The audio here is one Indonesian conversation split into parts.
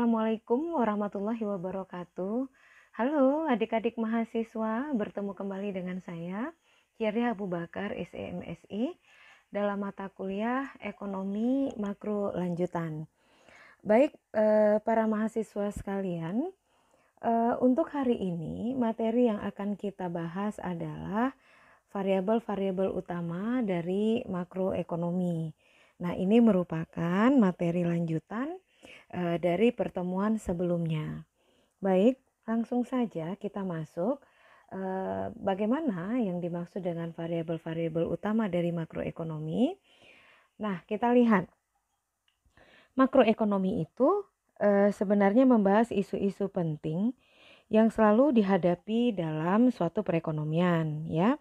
Assalamualaikum warahmatullahi wabarakatuh. Halo adik-adik mahasiswa, bertemu kembali dengan saya, Ciara Abu Bakar, SEMSI, dalam mata kuliah Ekonomi Makro Lanjutan. Baik, para mahasiswa sekalian, untuk hari ini materi yang akan kita bahas adalah variabel-variabel utama dari makroekonomi. Nah, ini merupakan materi lanjutan dari pertemuan sebelumnya. Baik, langsung saja kita masuk. Bagaimana yang dimaksud dengan variabel-variabel utama dari makroekonomi? Nah, kita lihat makroekonomi itu sebenarnya membahas isu-isu penting yang selalu dihadapi dalam suatu perekonomian, ya.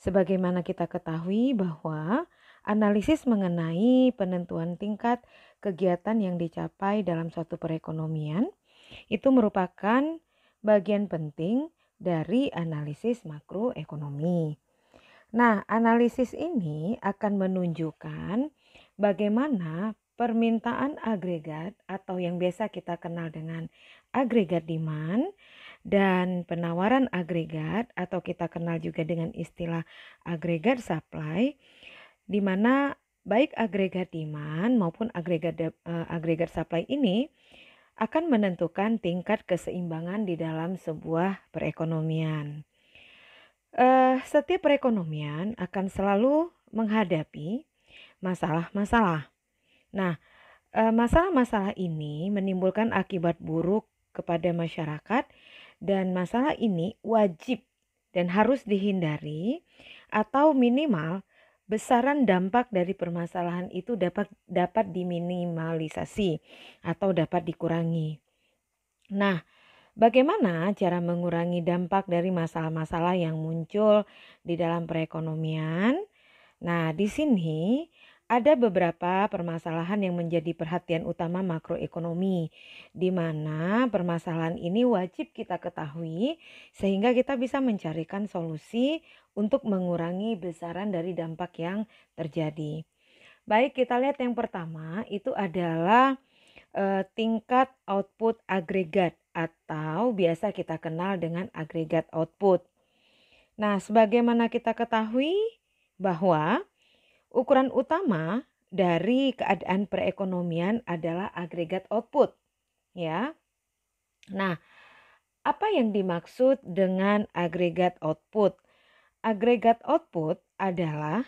Sebagaimana kita ketahui bahwa analisis mengenai penentuan tingkat kegiatan yang dicapai dalam suatu perekonomian itu merupakan bagian penting dari analisis makroekonomi. Nah, analisis ini akan menunjukkan bagaimana permintaan agregat atau yang biasa kita kenal dengan agregat demand dan penawaran agregat atau kita kenal juga dengan istilah agregat supply, di mana baik agregat demand maupun agregat supply ini akan menentukan tingkat keseimbangan di dalam sebuah perekonomian. Setiap perekonomian akan selalu menghadapi masalah-masalah. Nah, masalah-masalah ini menimbulkan akibat buruk kepada masyarakat dan masalah ini wajib dan harus dihindari atau minimal besaran dampak dari permasalahan itu dapat diminimalisasi atau dapat dikurangi. Nah, bagaimana cara mengurangi dampak dari masalah-masalah yang muncul di dalam perekonomian? Nah, di sini ada beberapa permasalahan yang menjadi perhatian utama makroekonomi, di mana permasalahan ini wajib kita ketahui sehingga kita bisa mencarikan solusi untuk mengurangi besaran dari dampak yang terjadi. Baik, kita lihat yang pertama itu adalah tingkat output agregat atau biasa kita kenal dengan agregat output. Nah, sebagaimana kita ketahui bahwa ukuran utama dari keadaan perekonomian adalah agregat output, ya. Nah, apa yang dimaksud dengan agregat output? Agregat output adalah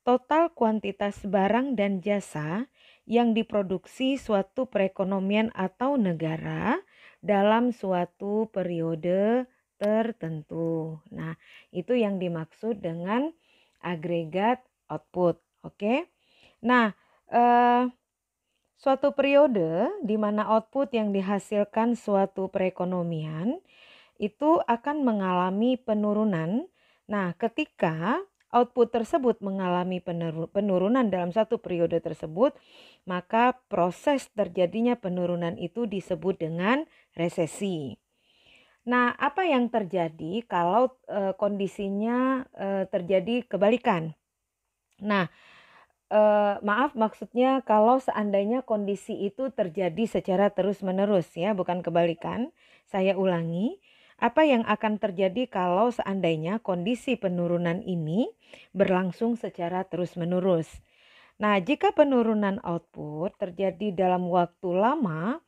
total kuantitas barang dan jasa yang diproduksi suatu perekonomian atau negara dalam suatu periode tertentu. Nah, itu yang dimaksud dengan agregat output. Oke. Nah, suatu periode di mana output yang dihasilkan suatu perekonomian itu akan mengalami penurunan. Nah, ketika output tersebut mengalami penurunan dalam satu periode tersebut, maka proses terjadinya penurunan itu disebut dengan resesi. Nah, apa yang terjadi kalau kondisinya terjadi kebalikan? Nah, maaf, maksudnya kalau seandainya kondisi itu terjadi secara terus-menerus, ya, bukan kebalikan. Saya ulangi, apa yang akan terjadi kalau seandainya kondisi penurunan ini berlangsung secara terus-menerus? Nah, jika penurunan output terjadi dalam waktu lama,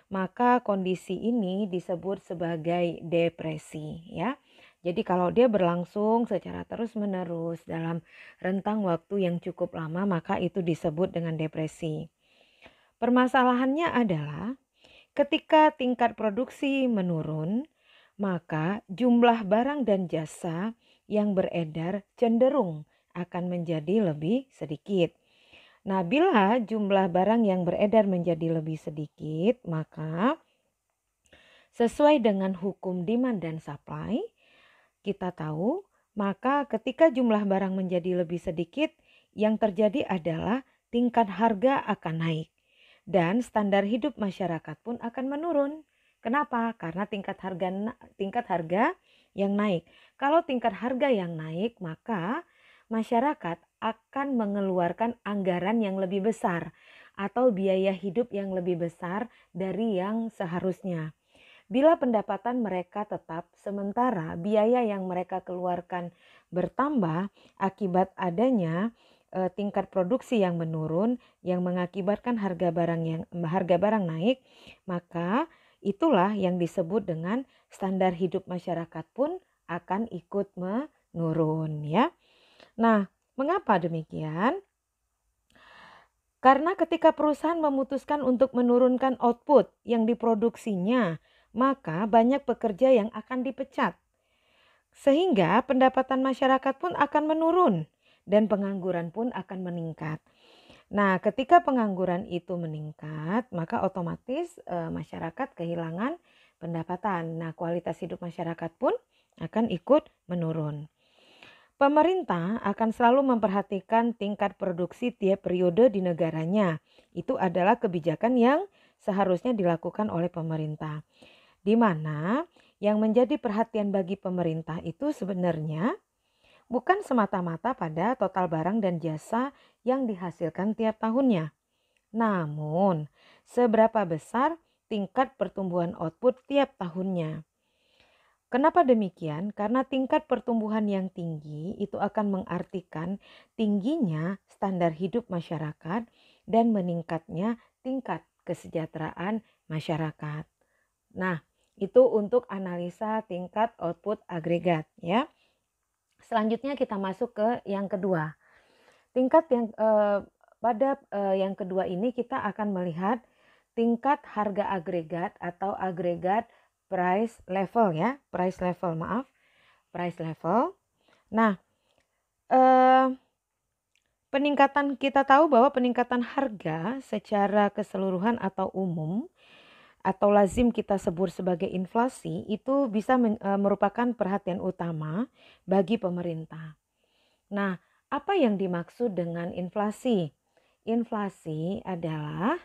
maka kondisi ini disebut sebagai depresi, ya. Jadi kalau dia berlangsung secara terus-menerus dalam rentang waktu yang cukup lama, maka itu disebut dengan depresi. Permasalahannya adalah ketika tingkat produksi menurun, maka jumlah barang dan jasa yang beredar cenderung akan menjadi lebih sedikit. Nah, bila jumlah barang yang beredar menjadi lebih sedikit, maka sesuai dengan hukum demand dan supply, kita tahu, maka ketika jumlah barang menjadi lebih sedikit, yang terjadi adalah tingkat harga akan naik dan standar hidup masyarakat pun akan menurun. Kenapa? Karena tingkat harga yang naik. Kalau tingkat harga yang naik, maka masyarakat akan mengeluarkan anggaran yang lebih besar atau biaya hidup yang lebih besar dari yang seharusnya. Bila pendapatan mereka tetap, sementara biaya yang mereka keluarkan bertambah akibat adanya tingkat produksi yang menurun yang mengakibatkan harga barang naik, maka itulah yang disebut dengan standar hidup masyarakat pun akan ikut menurun ya. Nah, mengapa demikian? Karena ketika perusahaan memutuskan untuk menurunkan output yang diproduksinya, maka banyak pekerja yang akan dipecat. Sehingga pendapatan masyarakat pun akan menurun dan pengangguran pun akan meningkat. Nah, ketika pengangguran itu meningkat, maka otomatis masyarakat kehilangan pendapatan. Nah, kualitas hidup masyarakat pun akan ikut menurun. Pemerintah akan selalu memperhatikan tingkat produksi tiap periode di negaranya. Itu adalah kebijakan yang seharusnya dilakukan oleh pemerintah. Di mana yang menjadi perhatian bagi pemerintah itu sebenarnya bukan semata-mata pada total barang dan jasa yang dihasilkan tiap tahunnya. Namun, seberapa besar tingkat pertumbuhan output tiap tahunnya. Kenapa demikian? Karena tingkat pertumbuhan yang tinggi itu akan mengartikan tingginya standar hidup masyarakat dan meningkatnya tingkat kesejahteraan masyarakat. Nah, itu untuk analisa tingkat output agregat ya. Selanjutnya kita masuk ke yang kedua. Tingkat yang yang kedua ini kita akan melihat tingkat harga agregat atau agregat price level ya, price level. Nah, peningkatan kita tahu bahwa peningkatan harga secara keseluruhan atau umum atau lazim kita sebut sebagai inflasi itu bisa merupakan perhatian utama bagi pemerintah. Nah, apa yang dimaksud dengan inflasi? Inflasi adalah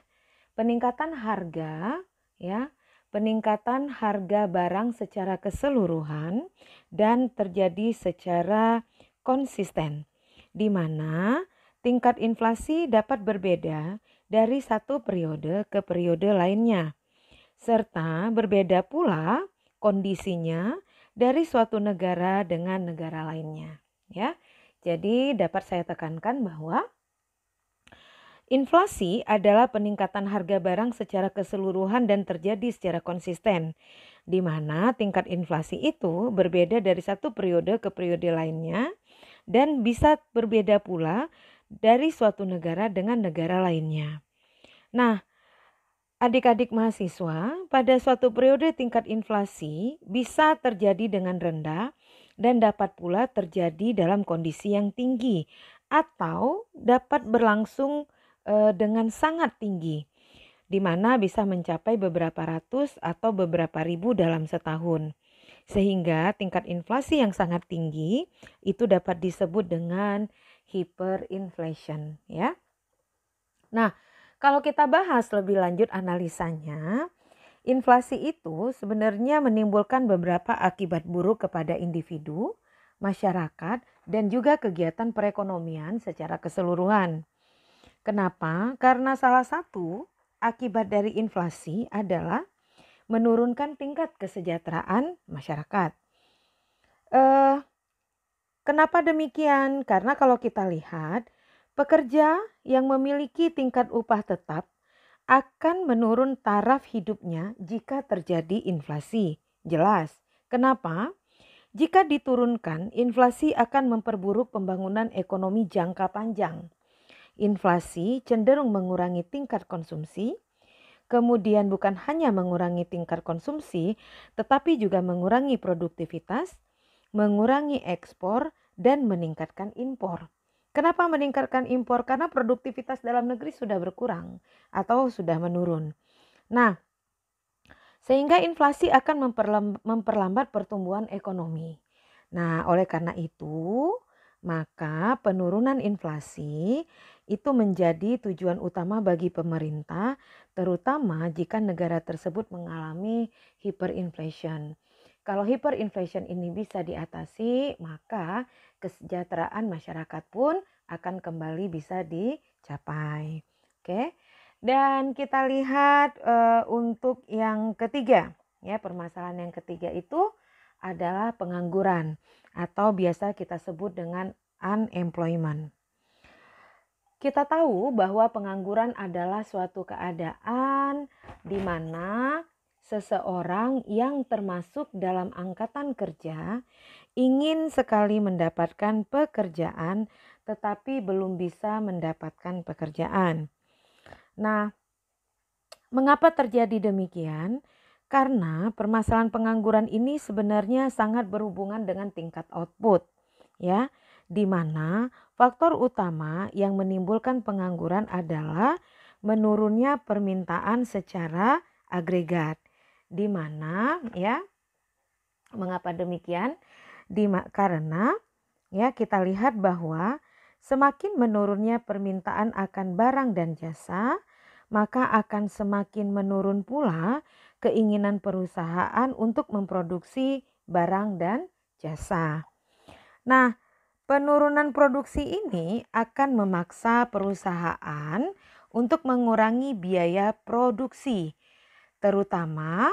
peningkatan harga ya, peningkatan harga barang secara keseluruhan dan terjadi secara konsisten, di mana tingkat inflasi dapat berbeda dari satu periode ke periode lainnya, serta berbeda pula kondisinya dari suatu negara dengan negara lainnya. Ya, jadi dapat saya tekankan bahwa inflasi adalah peningkatan harga barang secara keseluruhan dan terjadi secara konsisten, di mana tingkat inflasi itu berbeda dari satu periode ke periode lainnya dan bisa berbeda pula dari suatu negara dengan negara lainnya. Nah, adik-adik mahasiswa, pada suatu periode tingkat inflasi bisa terjadi dengan rendah dan dapat pula terjadi dalam kondisi yang tinggi atau dapat berlangsung dengan sangat tinggi, di mana bisa mencapai beberapa ratus atau beberapa ribu dalam setahun. Sehingga tingkat inflasi yang sangat tinggi itu dapat disebut dengan hyperinflation ya. Nah, kalau kita bahas lebih lanjut analisanya, inflasi itu sebenarnya menimbulkan beberapa akibat buruk kepada individu, masyarakat, dan juga kegiatan perekonomian secara keseluruhan. Kenapa? Karena salah satu akibat dari inflasi adalah menurunkan tingkat kesejahteraan masyarakat. Kenapa demikian? Karena kalau kita lihat, pekerja yang memiliki tingkat upah tetap akan menurun taraf hidupnya jika terjadi inflasi. Jelas. Kenapa? Jika diturunkan, inflasi akan memperburuk pembangunan ekonomi jangka panjang. Inflasi cenderung mengurangi tingkat konsumsi, kemudian bukan hanya mengurangi tingkat konsumsi, tetapi juga mengurangi produktivitas, mengurangi ekspor, dan meningkatkan impor. Kenapa meningkatkan impor? Karena produktivitas dalam negeri sudah berkurang atau sudah menurun. Nah, sehingga inflasi akan memperlambat pertumbuhan ekonomi. Nah, oleh karena itu, maka penurunan inflasi itu menjadi tujuan utama bagi pemerintah, terutama jika negara tersebut mengalami hyperinflation. Kalau hyperinflation ini bisa diatasi, maka kesejahteraan masyarakat pun akan kembali bisa dicapai. Oke. Dan kita lihat untuk yang ketiga, ya, permasalahan yang ketiga itu adalah pengangguran atau biasa kita sebut dengan unemployment. Kita tahu bahwa pengangguran adalah suatu keadaan di mana seseorang yang termasuk dalam angkatan kerja ingin sekali mendapatkan pekerjaan tetapi belum bisa mendapatkan pekerjaan. Nah, mengapa terjadi demikian? Karena permasalahan pengangguran ini sebenarnya sangat berhubungan dengan tingkat output, ya, di mana faktor utama yang menimbulkan pengangguran adalah menurunnya permintaan secara agregat. Di mana, ya, mengapa demikian? Karena, ya, kita lihat bahwa semakin menurunnya permintaan akan barang dan jasa, maka akan semakin menurun pula keinginan perusahaan untuk memproduksi barang dan jasa. Nah, penurunan produksi ini akan memaksa perusahaan untuk mengurangi biaya produksi, terutama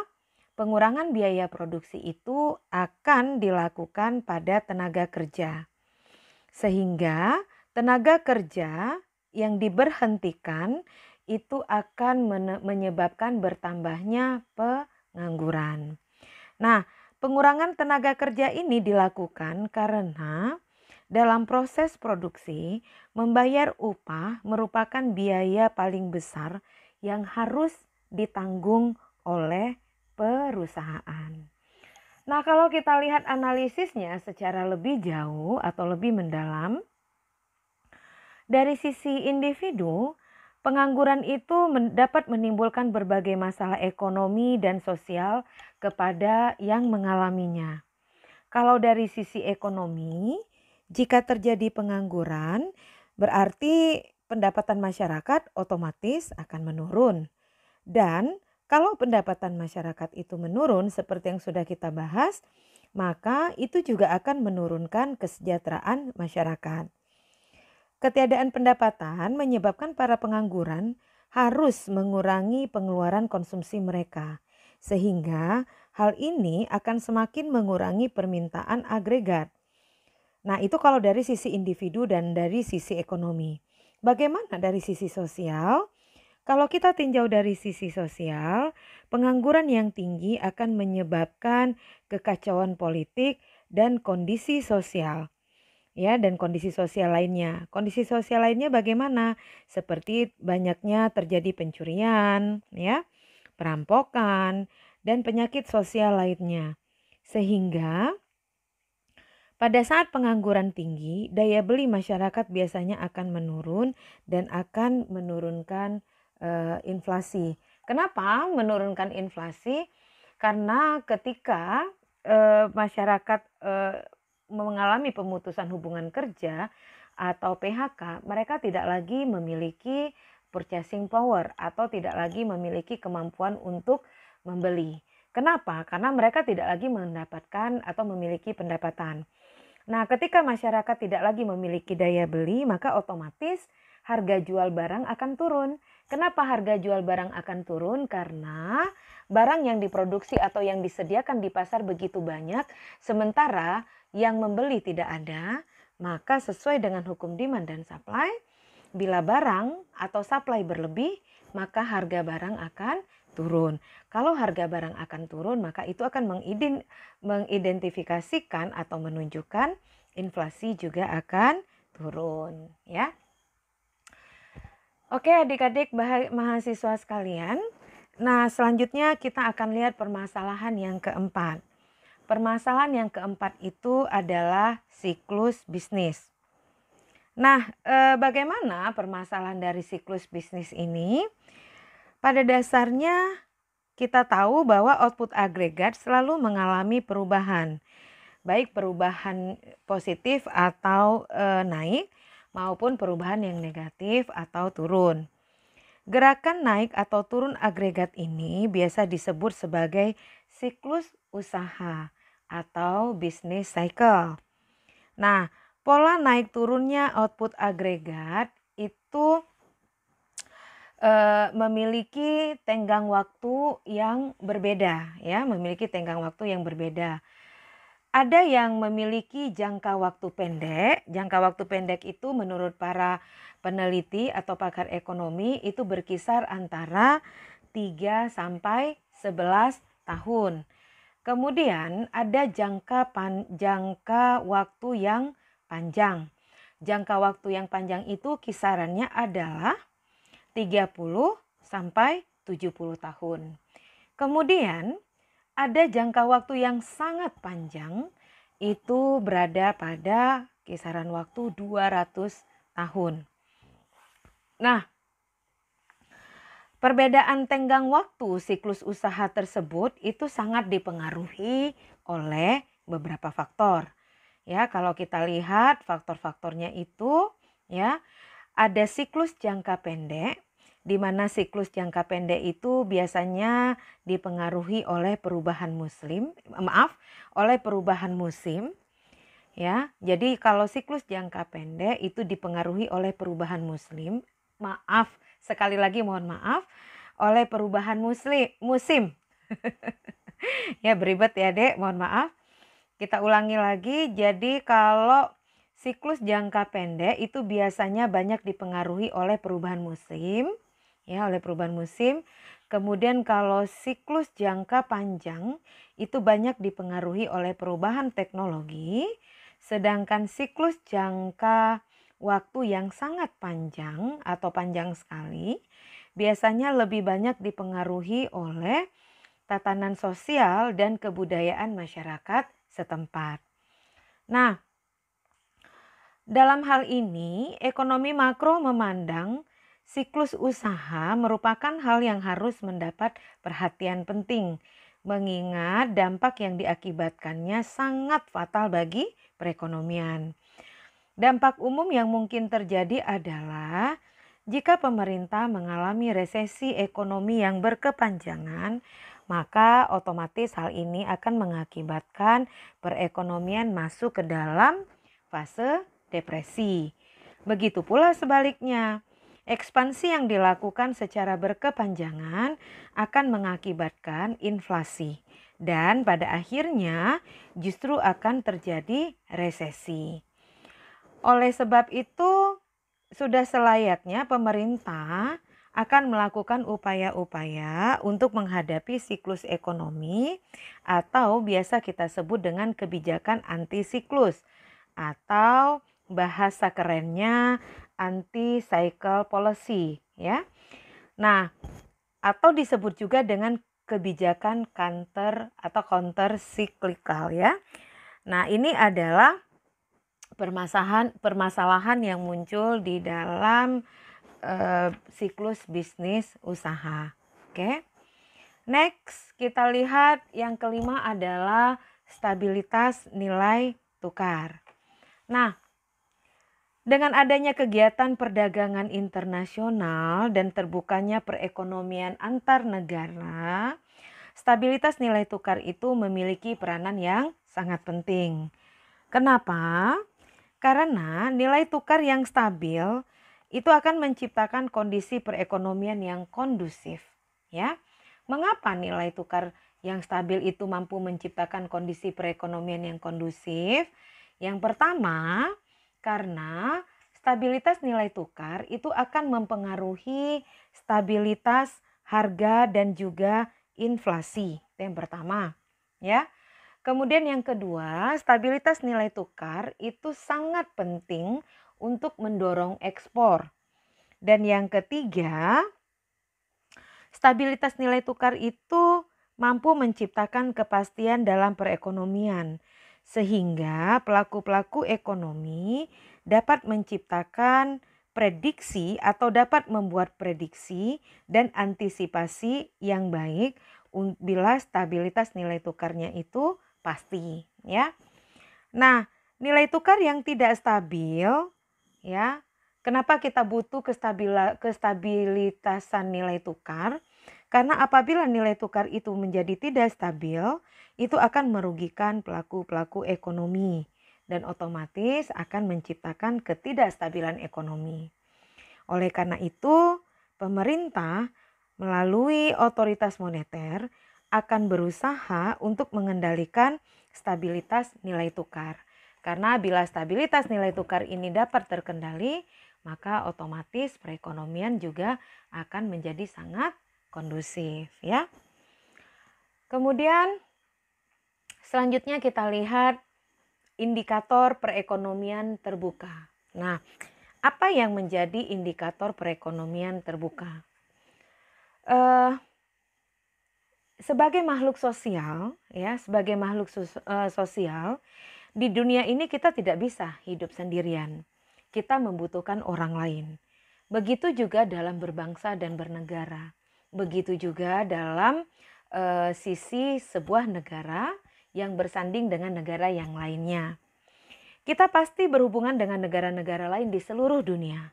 pengurangan biaya produksi itu akan dilakukan pada tenaga kerja. Sehingga tenaga kerja yang diberhentikan itu akan menyebabkan bertambahnya pengangguran. Nah, pengurangan tenaga kerja ini dilakukan karena dalam proses produksi membayar upah merupakan biaya paling besar yang harus ditanggung oleh perusahaan. Nah, kalau kita lihat analisisnya secara lebih jauh atau lebih mendalam, dari sisi individu, pengangguran itu dapat menimbulkan berbagai masalah ekonomi dan sosial kepada yang mengalaminya. Kalau dari sisi ekonomi, jika terjadi pengangguran, berarti pendapatan masyarakat otomatis akan menurun. Dan kalau pendapatan masyarakat itu menurun seperti yang sudah kita bahas, maka itu juga akan menurunkan kesejahteraan masyarakat. Ketiadaan pendapatan menyebabkan para pengangguran harus mengurangi pengeluaran konsumsi mereka, sehingga hal ini akan semakin mengurangi permintaan agregat. Nah, itu kalau dari sisi individu dan dari sisi ekonomi. Bagaimana dari sisi sosial? Kalau kita tinjau dari sisi sosial, pengangguran yang tinggi akan menyebabkan kekacauan politik dan kondisi sosial. Ya, dan kondisi sosial lainnya. Kondisi sosial lainnya bagaimana? Seperti banyaknya terjadi pencurian, ya, perampokan, dan penyakit sosial lainnya. Sehingga pada saat pengangguran tinggi, daya beli masyarakat biasanya akan menurun dan akan menurunkan inflasi. Kenapa menurunkan inflasi? Karena ketika masyarakat mengalami pemutusan hubungan kerja atau PHK, mereka tidak lagi memiliki purchasing power atau tidak lagi memiliki kemampuan untuk membeli. Kenapa? Karena mereka tidak lagi mendapatkan atau memiliki pendapatan. Nah, ketika masyarakat tidak lagi memiliki daya beli, maka otomatis harga jual barang akan turun. Kenapa harga jual barang akan turun? Karena barang yang diproduksi atau yang disediakan di pasar begitu banyak, sementara yang membeli tidak ada, maka sesuai dengan hukum demand dan supply, bila barang atau supply berlebih, maka harga barang akan turun. Kalau harga barang akan turun, maka itu akan mengidentifikasikan atau menunjukkan inflasi juga akan turun, ya. Oke, adik-adik mahasiswa sekalian. Nah, selanjutnya kita akan lihat permasalahan yang keempat. Permasalahan yang keempat itu adalah siklus bisnis. Nah, bagaimana permasalahan dari siklus bisnis ini? Pada dasarnya kita tahu bahwa output agregat selalu mengalami perubahan, baik perubahan positif atau naik maupun perubahan yang negatif atau turun. Gerakan naik atau turun agregat ini biasa disebut sebagai siklus usaha atau business cycle. Nah, pola naik turunnya output agregat itu memiliki tenggang waktu yang berbeda ya, memiliki tenggang waktu yang berbeda. Ada yang memiliki jangka waktu pendek. Jangka waktu pendek itu menurut para peneliti atau pakar ekonomi itu berkisar antara 3 sampai 11 tahun. Kemudian ada jangka waktu yang panjang. Jangka waktu yang panjang itu kisarannya adalah 30 sampai 70 tahun. Kemudian ada jangka waktu yang sangat panjang, itu berada pada kisaran waktu 200 tahun. Nah, perbedaan tenggang waktu siklus usaha tersebut itu sangat dipengaruhi oleh beberapa faktor. Ya, kalau kita lihat faktor-faktornya itu ya, ada siklus jangka pendek, di mana siklus jangka pendek itu biasanya dipengaruhi oleh oleh perubahan musim. Ya, jadi kalau siklus jangka pendek itu dipengaruhi oleh perubahan sekali lagi mohon maaf, oleh perubahan musim. Ya, beribet ya Dek, mohon maaf. Kita ulangi lagi, jadi kalau siklus jangka pendek itu biasanya banyak dipengaruhi oleh perubahan musim, ya, oleh perubahan musim. Kemudian kalau siklus jangka panjang itu banyak dipengaruhi oleh perubahan teknologi, sedangkan siklus jangka waktu yang sangat panjang atau panjang sekali biasanya lebih banyak dipengaruhi oleh tatanan sosial dan kebudayaan masyarakat setempat. Nah, dalam hal ini ekonomi makro memandang siklus usaha merupakan hal yang harus mendapat perhatian penting, mengingat dampak yang diakibatkannya sangat fatal bagi perekonomian. Dampak umum yang mungkin terjadi adalah jika pemerintah mengalami resesi ekonomi yang berkepanjangan, maka otomatis hal ini akan mengakibatkan perekonomian masuk ke dalam fase depresi. Begitu pula sebaliknya, ekspansi yang dilakukan secara berkepanjangan akan mengakibatkan inflasi dan pada akhirnya justru akan terjadi resesi. Oleh sebab itu, sudah selayaknya pemerintah akan melakukan upaya-upaya untuk menghadapi siklus ekonomi atau biasa kita sebut dengan kebijakan anti-siklus atau bahasa kerennya anti-cycle policy ya. Nah, atau disebut juga dengan kebijakan counter cyclical ya. Nah, ini adalah permasalahan yang muncul di dalam siklus bisnis usaha. Oke. Next, kita lihat yang kelima adalah stabilitas nilai tukar. Nah, dengan adanya kegiatan perdagangan internasional dan terbukanya perekonomian antar negara, stabilitas nilai tukar itu memiliki peranan yang sangat penting. Kenapa? Karena nilai tukar yang stabil itu akan menciptakan kondisi perekonomian yang kondusif, ya. Mengapa nilai tukar yang stabil itu mampu menciptakan kondisi perekonomian yang kondusif? Yang pertama, karena stabilitas nilai tukar itu akan mempengaruhi stabilitas harga dan juga inflasi. Itu yang pertama, ya. Kemudian yang kedua, stabilitas nilai tukar itu sangat penting untuk mendorong ekspor. Dan yang ketiga, stabilitas nilai tukar itu mampu menciptakan kepastian dalam perekonomian. Sehingga pelaku-pelaku ekonomi dapat menciptakan prediksi atau dapat membuat prediksi dan antisipasi yang baik bila stabilitas nilai tukarnya itu pasti ya. Nah, nilai tukar yang tidak stabil ya. Kenapa kita butuh kestabilitasan nilai tukar? Karena apabila nilai tukar itu menjadi tidak stabil, itu akan merugikan pelaku-pelaku ekonomi dan otomatis akan menciptakan ketidakstabilan ekonomi. Oleh karena itu, pemerintah melalui otoritas moneter akan berusaha untuk mengendalikan stabilitas nilai tukar. Karena bila stabilitas nilai tukar ini dapat terkendali, maka otomatis perekonomian juga akan menjadi sangat kondusif, ya. Kemudian selanjutnya kita lihat indikator perekonomian terbuka. Nah, apa yang menjadi indikator perekonomian terbuka? Sebagai makhluk sosial, ya, sebagai makhluk sosial, di dunia ini kita tidak bisa hidup sendirian. Kita membutuhkan orang lain. Begitu juga dalam berbangsa dan bernegara. Begitu juga dalam sisi sebuah negara yang bersanding dengan negara yang lainnya. Kita pasti berhubungan dengan negara-negara lain di seluruh dunia.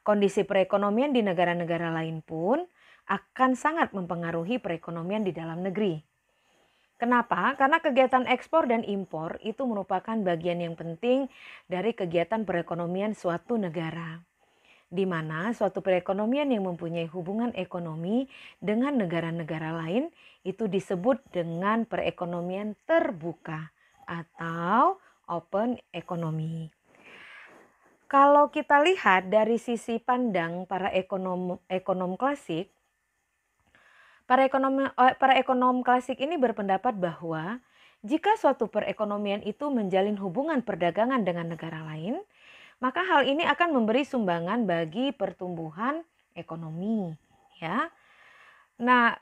Kondisi perekonomian di negara-negara lain pun akan sangat mempengaruhi perekonomian di dalam negeri. Kenapa? Karena kegiatan ekspor dan impor itu merupakan bagian yang penting dari kegiatan perekonomian suatu negara. Di mana suatu perekonomian yang mempunyai hubungan ekonomi dengan negara-negara lain itu disebut dengan perekonomian terbuka atau open economy. Kalau kita lihat dari sisi pandang para ekonom klasik, para ekonom klasik ini berpendapat bahwa jika suatu perekonomian itu menjalin hubungan perdagangan dengan negara lain, maka hal ini akan memberi sumbangan bagi pertumbuhan ekonomi, ya. Nah,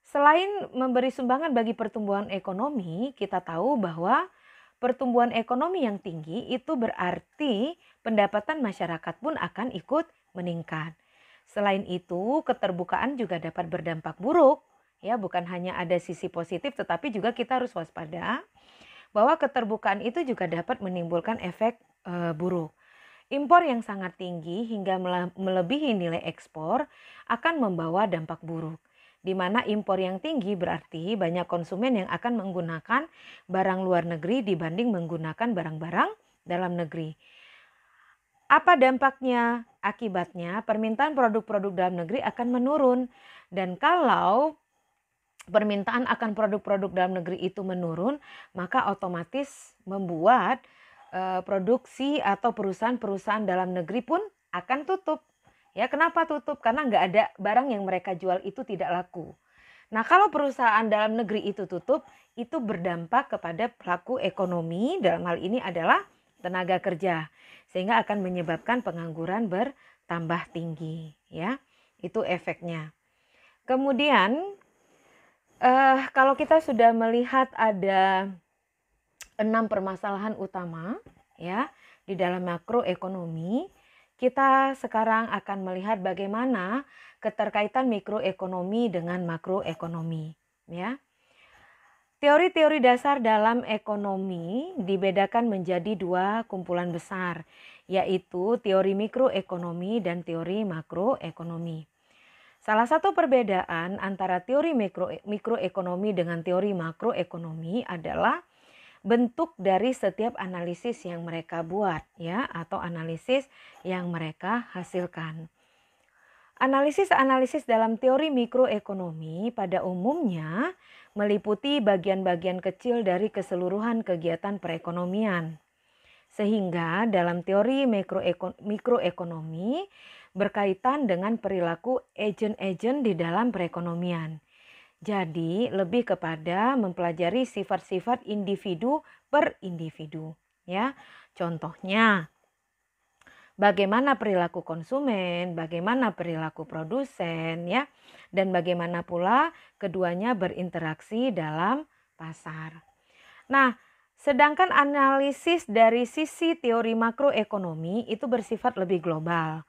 selain memberi sumbangan bagi pertumbuhan ekonomi, kita tahu bahwa pertumbuhan ekonomi yang tinggi itu berarti pendapatan masyarakat pun akan ikut meningkat. Selain itu, keterbukaan juga dapat berdampak buruk, ya, bukan hanya ada sisi positif tetapi juga kita harus waspada bahwa keterbukaan itu juga dapat menimbulkan efek buruk. Impor yang sangat tinggi hingga melebihi nilai ekspor akan membawa dampak buruk. Di mana impor yang tinggi berarti banyak konsumen yang akan menggunakan barang luar negeri dibanding menggunakan barang-barang dalam negeri. Apa dampaknya? Akibatnya permintaan produk-produk dalam negeri akan menurun. Dan kalau permintaan akan produk-produk dalam negeri itu menurun, maka otomatis membuat produksi atau perusahaan-perusahaan dalam negeri pun akan tutup. Ya, kenapa tutup? Karena nggak ada barang yang mereka jual itu tidak laku. Nah, kalau perusahaan dalam negeri itu tutup, itu berdampak kepada pelaku ekonomi, dalam hal ini adalah tenaga kerja, sehingga akan menyebabkan pengangguran bertambah tinggi, ya. Itu efeknya. Kemudian kalau kita sudah melihat ada 6 permasalahan utama, ya, di dalam makroekonomi, kita sekarang akan melihat bagaimana keterkaitan mikroekonomi dengan makroekonomi, ya. Teori-teori dasar dalam ekonomi dibedakan menjadi 2 kumpulan besar, yaitu teori mikroekonomi dan teori makroekonomi. Salah satu perbedaan antara teori mikroekonomi dengan teori makroekonomi adalah bentuk dari setiap analisis yang mereka buat, ya, atau analisis yang mereka hasilkan. Analisis-analisis dalam teori mikroekonomi pada umumnya meliputi bagian-bagian kecil dari keseluruhan kegiatan perekonomian. Sehingga dalam teori mikroekonomi berkaitan dengan perilaku agen-agen di dalam perekonomian. Jadi lebih kepada mempelajari sifat-sifat individu per individu, ya. Contohnya bagaimana perilaku konsumen, bagaimana perilaku produsen, ya, dan bagaimana pula keduanya berinteraksi dalam pasar. Nah, sedangkan analisis dari sisi teori makroekonomi itu bersifat lebih global.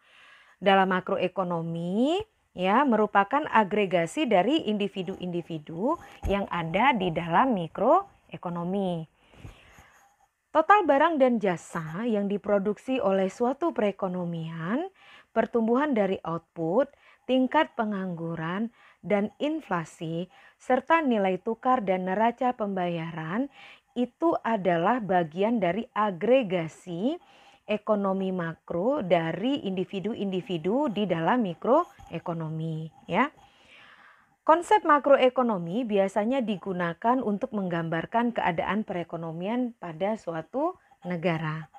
Dalam makroekonomi, ya, merupakan agregasi dari individu-individu yang ada di dalam mikroekonomi. Total barang dan jasa yang diproduksi oleh suatu perekonomian, pertumbuhan dari output, tingkat pengangguran, dan inflasi, serta nilai tukar dan neraca pembayaran itu adalah bagian dari agregasi ekonomi makro dari individu-individu di dalam mikroekonomi, ya. Konsep makroekonomi biasanya digunakan untuk menggambarkan keadaan perekonomian pada suatu negara.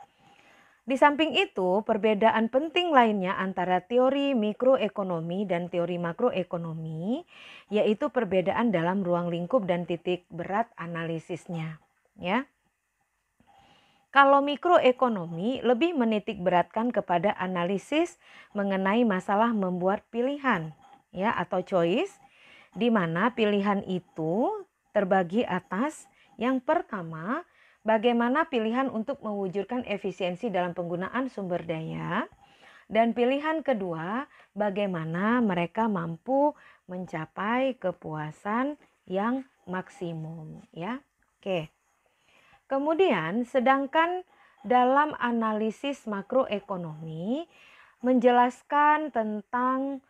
Di samping itu, perbedaan penting lainnya antara teori mikroekonomi dan teori makroekonomi, yaitu perbedaan dalam ruang lingkup dan titik berat analisisnya, ya. Kalau mikroekonomi lebih menitik beratkan kepada analisis mengenai masalah membuat pilihan, ya, atau choice, di mana pilihan itu terbagi atas yang pertama, bagaimana pilihan untuk mewujudkan efisiensi dalam penggunaan sumber daya, dan pilihan kedua, bagaimana mereka mampu mencapai kepuasan yang maksimum, ya. Oke. Kemudian, sedangkan dalam analisis makroekonomi menjelaskan tentang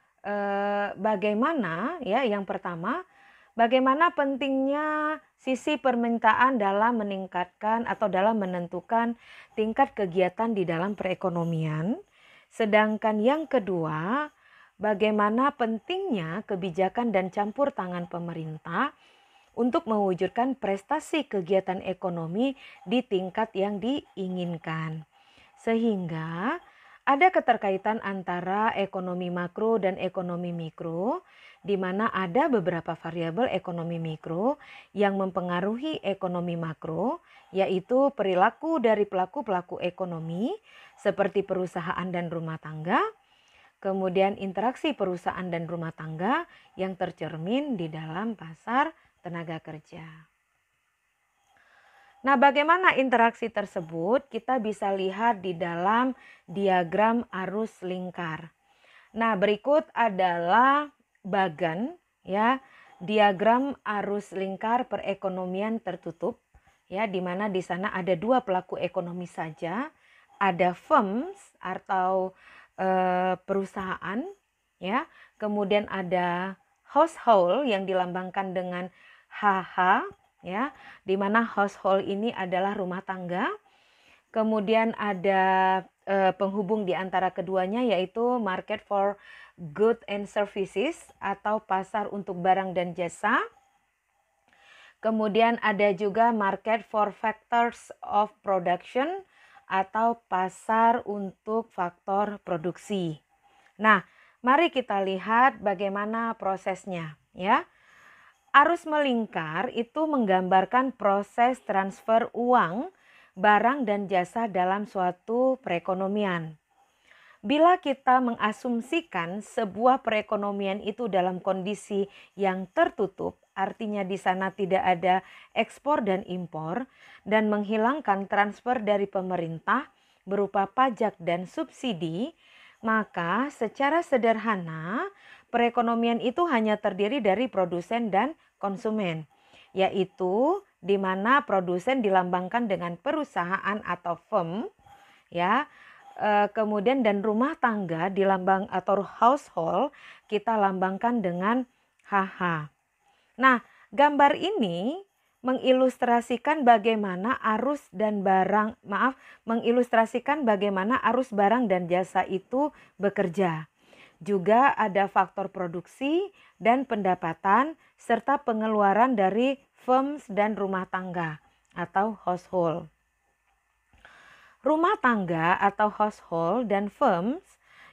bagaimana, ya, yang pertama, bagaimana pentingnya sisi permintaan dalam meningkatkan atau dalam menentukan tingkat kegiatan di dalam perekonomian. Sedangkan yang kedua, bagaimana pentingnya kebijakan dan campur tangan pemerintah untuk mewujudkan prestasi kegiatan ekonomi di tingkat yang diinginkan. Sehingga ada keterkaitan antara ekonomi makro dan ekonomi mikro, di mana ada beberapa variabel ekonomi mikro yang mempengaruhi ekonomi makro, yaitu perilaku dari pelaku-pelaku ekonomi seperti perusahaan dan rumah tangga, kemudian interaksi perusahaan dan rumah tangga yang tercermin di dalam pasar tenaga kerja. Nah, bagaimana interaksi tersebut? Kita bisa lihat di dalam diagram arus lingkar. Nah, berikut adalah bagan, ya, diagram arus lingkar perekonomian tertutup, ya, di mana di sana ada dua pelaku ekonomi saja, ada firms atau perusahaan, ya, kemudian ada household yang dilambangkan dengan HH, ya, di mana household ini adalah rumah tangga. Kemudian ada penghubung di antara keduanya, yaitu market for goods and services atau pasar untuk barang dan jasa. Kemudian ada juga market for factors of production atau pasar untuk faktor produksi. Nah, mari kita lihat bagaimana prosesnya, ya. Arus melingkar itu menggambarkan proses transfer uang, barang dan jasa dalam suatu perekonomian. Bila kita mengasumsikan sebuah perekonomian itu dalam kondisi yang tertutup, artinya di sana tidak ada ekspor dan impor, dan menghilangkan transfer dari pemerintah berupa pajak dan subsidi, maka secara sederhana perekonomian itu hanya terdiri dari produsen dan konsumen, yaitu di mana produsen dilambangkan dengan perusahaan atau firm, ya. Kemudian dan rumah tangga dilambang atau household kita lambangkan dengan HH. Nah, gambar ini mengilustrasikan bagaimana mengilustrasikan bagaimana arus barang dan jasa itu bekerja. Juga ada faktor produksi dan pendapatan serta pengeluaran dari firms dan rumah tangga atau household. Rumah tangga atau household dan firms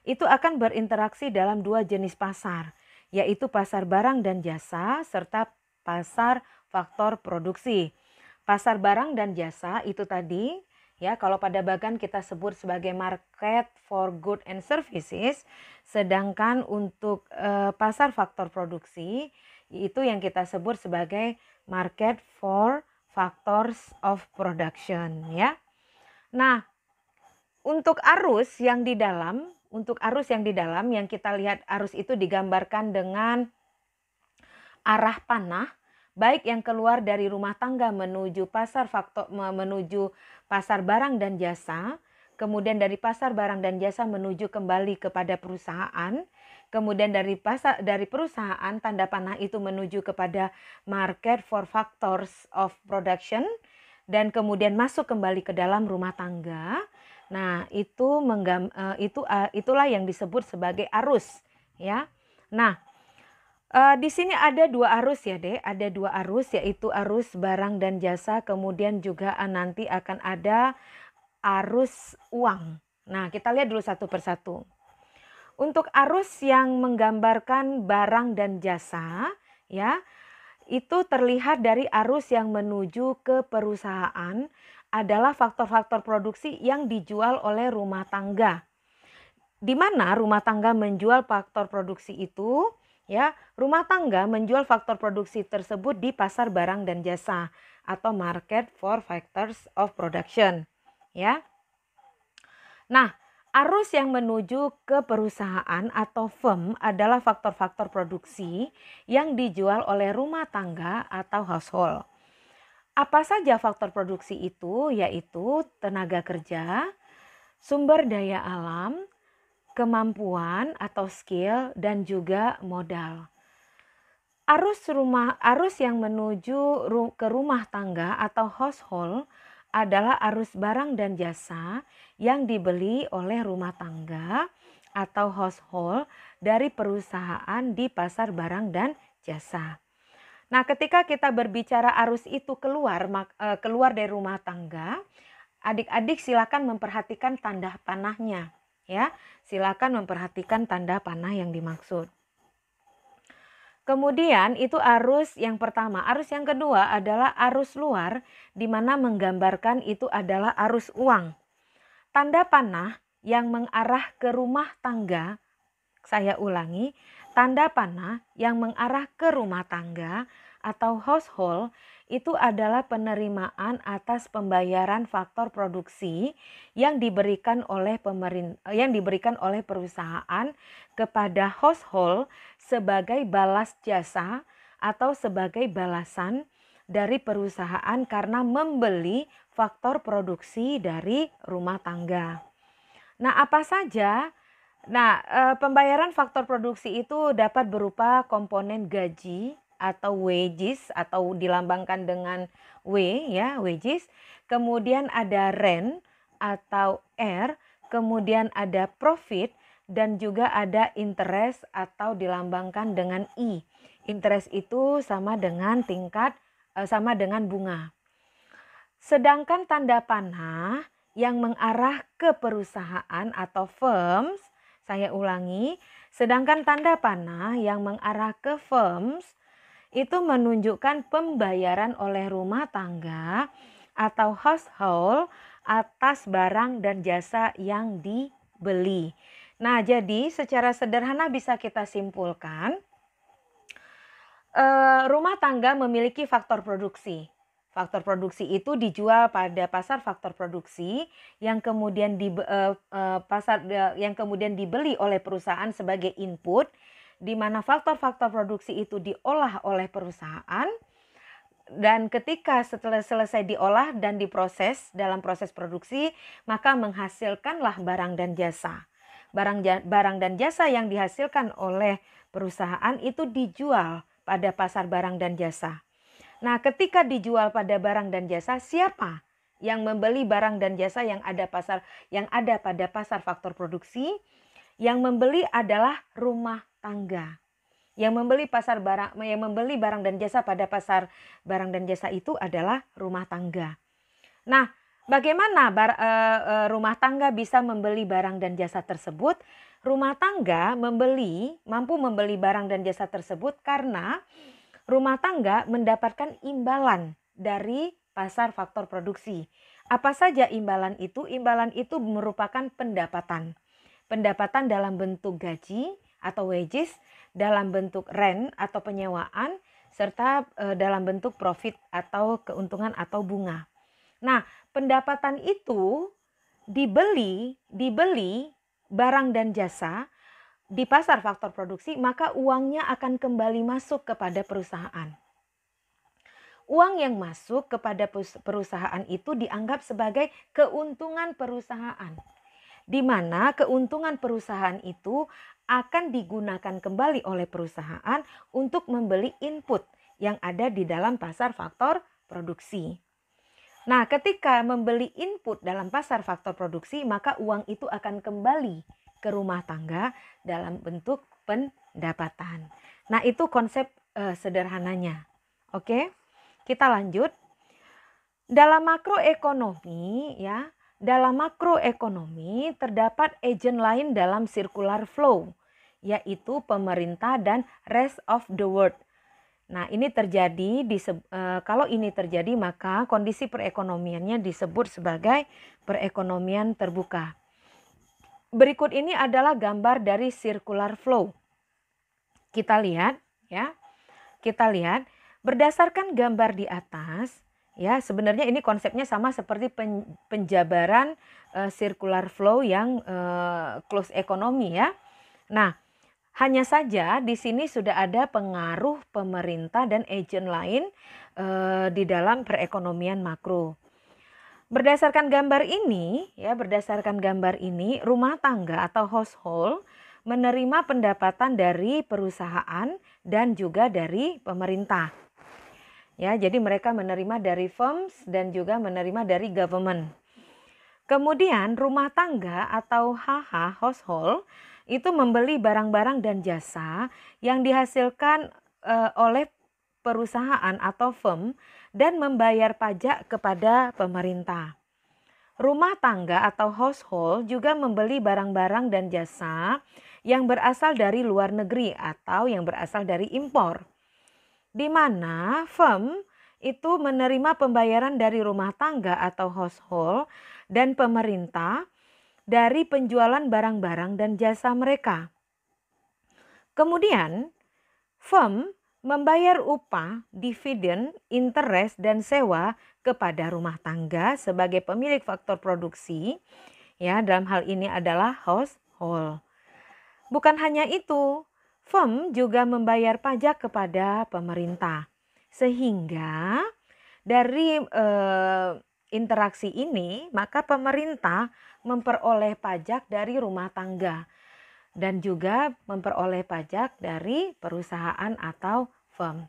itu akan berinteraksi dalam dua jenis pasar, yaitu pasar barang dan jasa serta pasar faktor produksi. Pasar barang dan jasa itu tadi, ya, kalau pada bagan kita sebut sebagai market for goods and services, sedangkan untuk pasar faktor produksi itu yang kita sebut sebagai market for factors of production, ya. Nah, untuk arus yang di dalam yang kita lihat, arus itu digambarkan dengan arah panah, baik yang keluar dari rumah tangga menuju pasar barang dan jasa, kemudian dari pasar barang dan jasa menuju kembali kepada perusahaan, kemudian dari perusahaan tanda panah itu menuju kepada market for factors of production, dan kemudian masuk kembali ke dalam rumah tangga. Nah, itulah yang disebut sebagai arus, ya. Nah, di sini ada dua arus ya, Dek. Ada dua arus, yaitu arus barang dan jasa, kemudian juga nanti akan ada arus uang. Nah, kita lihat dulu satu persatu. Untuk arus yang menggambarkan barang dan jasa, ya, itu terlihat dari arus yang menuju ke perusahaan adalah faktor-faktor produksi yang dijual oleh rumah tangga. Di mana rumah tangga menjual faktor produksi itu, ya, rumah tangga menjual faktor produksi tersebut di pasar barang dan jasa atau market for factors of production, ya. Nah, arus yang menuju ke perusahaan atau firm adalah faktor-faktor produksi yang dijual oleh rumah tangga atau household. Apa saja faktor produksi itu? Yaitu tenaga kerja, sumber daya alam, kemampuan atau skill, dan juga modal. Arus yang menuju ke rumah tangga atau household adalah arus barang dan jasa yang dibeli oleh rumah tangga atau household dari perusahaan di pasar barang dan jasa. Nah, ketika kita berbicara arus itu keluar dari rumah tangga, adik-adik silakan memperhatikan tanda panahnya, ya. Silakan memperhatikan tanda panah yang dimaksud. Kemudian itu arus yang pertama. Arus yang kedua adalah arus luar, di mana menggambarkan itu adalah arus uang. Tanda panah yang mengarah ke rumah tangga, saya ulangi, tanda panah yang mengarah ke rumah tangga atau household itu adalah penerimaan atas pembayaran faktor produksi yang diberikan oleh perusahaan kepada household sebagai balas jasa atau sebagai balasan dari perusahaan karena membeli faktor produksi dari rumah tangga. Nah, apa saja? Nah, pembayaran faktor produksi itu dapat berupa komponen gaji atau wages atau dilambangkan dengan W, ya, wages. Kemudian ada rent atau R, kemudian ada profit, dan juga ada interest atau dilambangkan dengan I. Interest itu sama dengan sama dengan bunga. Sedangkan tanda panah yang mengarah ke perusahaan atau firms, saya ulangi, sedangkan tanda panah yang mengarah ke firms itu menunjukkan pembayaran oleh rumah tangga atau household atas barang dan jasa yang dibeli. Nah, jadi secara sederhana bisa kita simpulkan, rumah tangga memiliki faktor produksi. Faktor produksi itu dijual pada pasar faktor produksi yang kemudian yang kemudian dibeli oleh perusahaan sebagai input, di mana faktor-faktor produksi itu diolah oleh perusahaan, dan ketika setelah selesai diolah dan diproses dalam proses produksi, maka menghasilkanlah barang dan jasa. Barang dan jasa yang dihasilkan oleh perusahaan itu dijual pada pasar barang dan jasa. Nah, ketika dijual pada barang dan jasa, siapa yang membeli barang dan jasa yang ada pada pasar faktor produksi? Yang membeli adalah rumah tangga. Yang membeli barang dan jasa pada pasar barang dan jasa itu adalah rumah tangga. Nah, bagaimana rumah tangga bisa membeli barang dan jasa tersebut? Rumah tangga mampu membeli barang dan jasa tersebut karena rumah tangga mendapatkan imbalan dari pasar faktor produksi. Apa saja imbalan itu? Imbalan itu merupakan pendapatan. Pendapatan dalam bentuk gaji atau wages, dalam bentuk rent atau penyewaan, serta dalam bentuk profit atau keuntungan atau bunga. Nah, pendapatan itu dibeli barang dan jasa di pasar faktor produksi, maka uangnya akan kembali masuk kepada perusahaan. Uang yang masuk kepada perusahaan itu dianggap sebagai keuntungan perusahaan, di mana keuntungan perusahaan itu akan digunakan kembali oleh perusahaan untuk membeli input yang ada di dalam pasar faktor produksi. Nah, ketika membeli input dalam pasar faktor produksi, maka uang itu akan kembali ke rumah tangga dalam bentuk pendapatan. Nah, itu konsep sederhananya. Oke, kita lanjut. Dalam makroekonomi ya, dalam makroekonomi terdapat agen lain dalam circular flow, yaitu pemerintah dan rest of the world. Nah, ini terjadi kalau ini terjadi maka kondisi perekonomiannya disebut sebagai perekonomian terbuka. Berikut ini adalah gambar dari circular flow. Kita lihat ya. Kita lihat berdasarkan gambar di atas ya, sebenarnya ini konsepnya sama seperti penjabaran circular flow yang close economy ya. Nah, hanya saja di sini sudah ada pengaruh pemerintah dan agen lain di dalam perekonomian makro. Berdasarkan gambar ini, rumah tangga atau household menerima pendapatan dari perusahaan dan juga dari pemerintah. Ya, jadi mereka menerima dari firms dan juga menerima dari government. Kemudian rumah tangga atau HH household itu membeli barang-barang dan jasa yang dihasilkan oleh perusahaan atau firm dan membayar pajak kepada pemerintah. Rumah tangga atau household juga membeli barang-barang dan jasa yang berasal dari luar negeri atau yang berasal dari impor. Di mana firm itu menerima pembayaran dari rumah tangga atau household dan pemerintah dari penjualan barang-barang dan jasa mereka. Kemudian, firm membayar upah, dividen, interest, dan sewa kepada rumah tangga sebagai pemilik faktor produksi. Ya, dalam hal ini adalah household. Bukan hanya itu, firm juga membayar pajak kepada pemerintah. Sehingga dari interaksi ini, maka pemerintah memperoleh pajak dari rumah tangga dan juga memperoleh pajak dari perusahaan atau firm.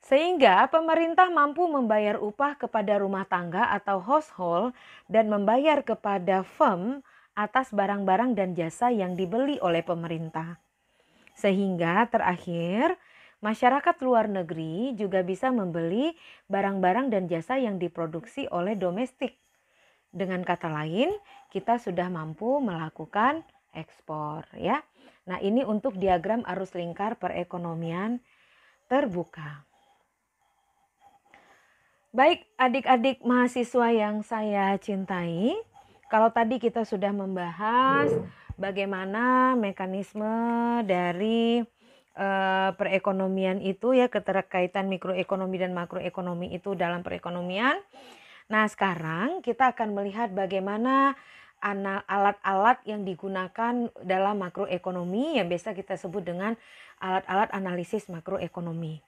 Sehingga pemerintah mampu membayar upah kepada rumah tangga atau household dan membayar kepada firm atas barang-barang dan jasa yang dibeli oleh pemerintah. Sehingga terakhir, masyarakat luar negeri juga bisa membeli barang-barang dan jasa yang diproduksi oleh domestik. Dengan kata lain, kita sudah mampu melakukan ekspor ya. Nah, ini untuk diagram arus lingkar perekonomian terbuka. Baik, adik-adik mahasiswa yang saya cintai, kalau tadi kita sudah membahas bagaimana mekanisme dari perekonomian itu ya, keterkaitan mikroekonomi dan makroekonomi itu dalam perekonomian. Nah, sekarang kita akan melihat bagaimana alat-alat yang digunakan dalam makroekonomi yang biasa kita sebut dengan alat-alat analisis makroekonomi.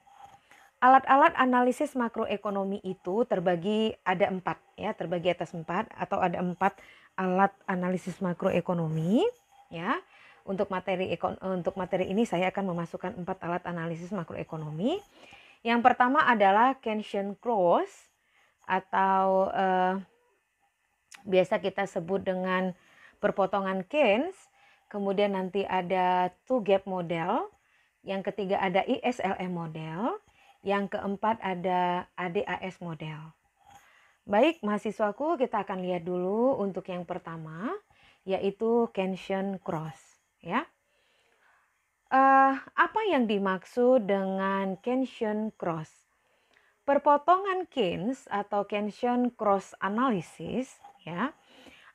Alat-alat analisis makroekonomi itu terbagi atas 4 atau ada 4 alat analisis makroekonomi ya. Untuk materi ini saya akan memasukkan 4 alat analisis makroekonomi. Yang pertama adalah Keynesian cross atau biasa kita sebut dengan perpotongan Keynes. Kemudian nanti ada two gap model. Yang ketiga ada ISLM model. Yang keempat ada ADAS model. Baik mahasiswaku, kita akan lihat dulu untuk yang pertama, yaitu Keynesian cross ya. Apa yang dimaksud dengan Keynesian cross? Perpotongan Keynes atau Keynesian cross analysis ya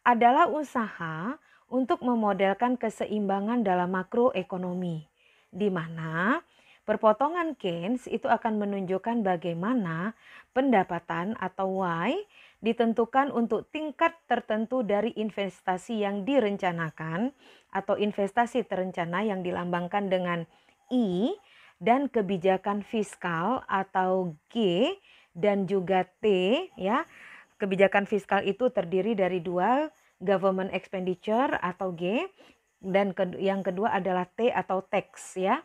adalah usaha untuk memodelkan keseimbangan dalam makroekonomi, di mana perpotongan Keynes itu akan menunjukkan bagaimana pendapatan atau Y ditentukan untuk tingkat tertentu dari investasi yang direncanakan atau investasi terencana yang dilambangkan dengan I, dan kebijakan fiskal atau G dan juga T ya. Kebijakan fiskal itu terdiri dari 2, government expenditure atau G, dan yang kedua adalah T atau tax ya.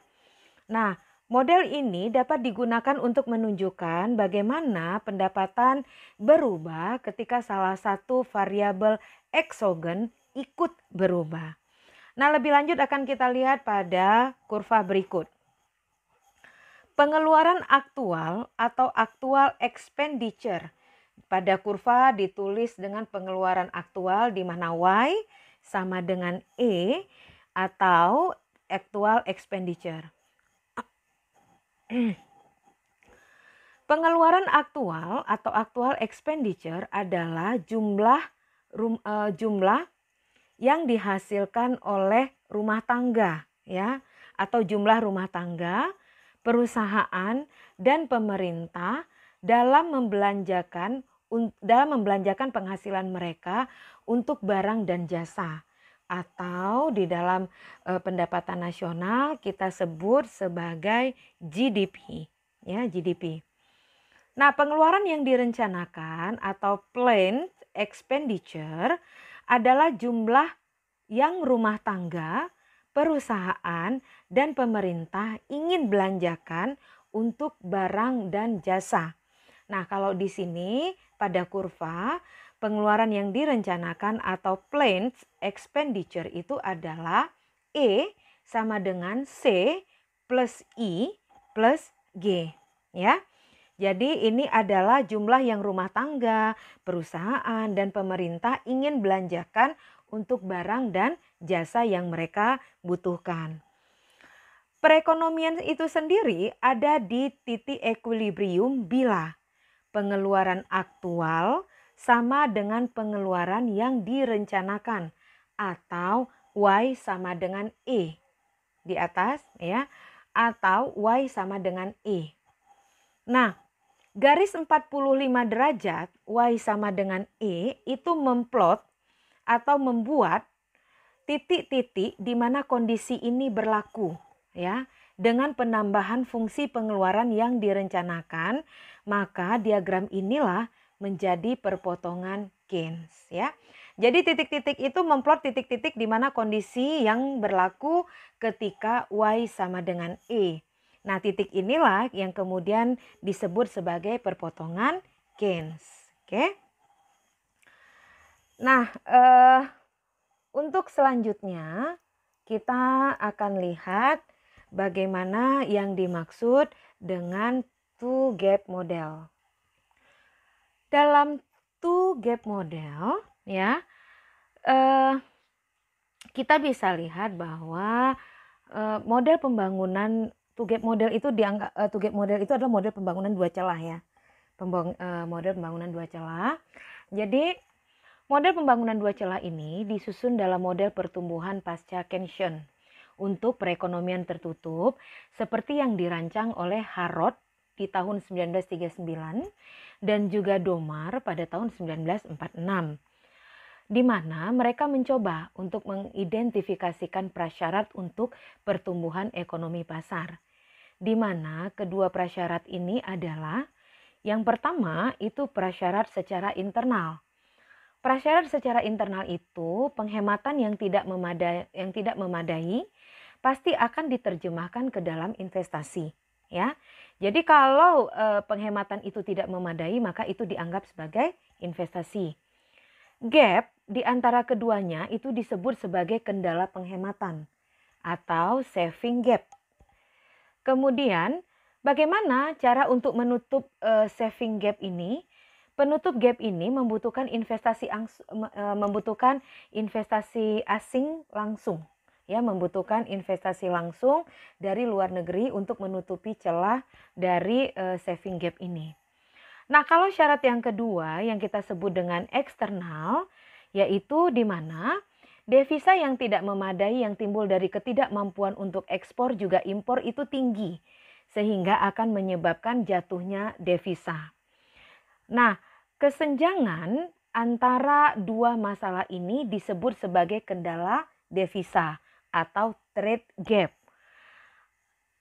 Nah, Model ini dapat digunakan untuk menunjukkan bagaimana pendapatan berubah ketika salah satu variabel eksogen ikut berubah. Nah, lebih lanjut akan kita lihat pada kurva berikut. Pengeluaran aktual atau actual expenditure. Pada kurva ditulis dengan pengeluaran aktual di mana Y sama dengan E atau actual expenditure. Pengeluaran aktual atau actual expenditure adalah jumlah yang dihasilkan oleh rumah tangga, ya, atau jumlah rumah tangga, perusahaan dan pemerintah dalam membelanjakan penghasilan mereka untuk barang dan jasa, atau di dalam pendapatan nasional kita sebut sebagai GDP, ya, GDP. Nah, pengeluaran yang direncanakan atau planned expenditure adalah jumlah yang rumah tangga, perusahaan, dan pemerintah ingin belanjakan untuk barang dan jasa. Nah, kalau di sini pada kurva, pengeluaran yang direncanakan atau planned expenditure itu adalah E sama dengan C plus I plus G, ya. Jadi ini adalah jumlah yang rumah tangga, perusahaan, dan pemerintah ingin belanjakan untuk barang dan jasa yang mereka butuhkan. Perekonomian itu sendiri ada di titik equilibrium bila pengeluaran aktual sama dengan pengeluaran yang direncanakan atau Y sama dengan E di atas, ya, atau Y sama dengan E. Nah, garis 45 derajat Y sama dengan E itu memplot atau membuat titik-titik di mana kondisi ini berlaku, ya. Dengan penambahan fungsi pengeluaran yang direncanakan, maka diagram inilah menjadi perpotongan Keynes, ya. Jadi titik-titik itu memplot titik-titik di mana kondisi yang berlaku ketika Y sama dengan E. Nah, titik inilah yang kemudian disebut sebagai perpotongan Keynes. Oke. Nah, untuk selanjutnya kita akan lihat bagaimana yang dimaksud dengan two gap model. Dalam two gap model, ya, kita bisa lihat bahwa model pembangunan two gap model itu adalah model pembangunan dua celah, ya. Model pembangunan dua celah. Jadi model pembangunan dua celah ini disusun dalam model pertumbuhan pasca Keynesian untuk perekonomian tertutup seperti yang dirancang oleh Harrod di tahun 1939 dan juga Domar pada tahun 1946. Di mana mereka mencoba untuk mengidentifikasikan prasyarat untuk pertumbuhan ekonomi pasar. Di mana kedua prasyarat ini adalah yang pertama itu prasyarat secara internal. Prasyarat secara internal itu penghematan yang tidak memadai pasti akan diterjemahkan ke dalam investasi, ya. Jadi kalau penghematan itu tidak memadai maka itu dianggap sebagai investasi. Gap di antara keduanya itu disebut sebagai kendala penghematan atau saving gap. Kemudian bagaimana cara untuk menutup saving gap ini? Penutup gap ini membutuhkan investasi asing langsung, ya, membutuhkan investasi langsung dari luar negeri untuk menutupi celah dari saving gap ini. Nah, kalau syarat yang kedua yang kita sebut dengan eksternal, yaitu di mana devisa yang tidak memadai yang timbul dari ketidakmampuan untuk ekspor juga impor itu tinggi, sehingga akan menyebabkan jatuhnya devisa. Nah, kesenjangan antara dua masalah ini disebut sebagai kendala devisa atau trade gap.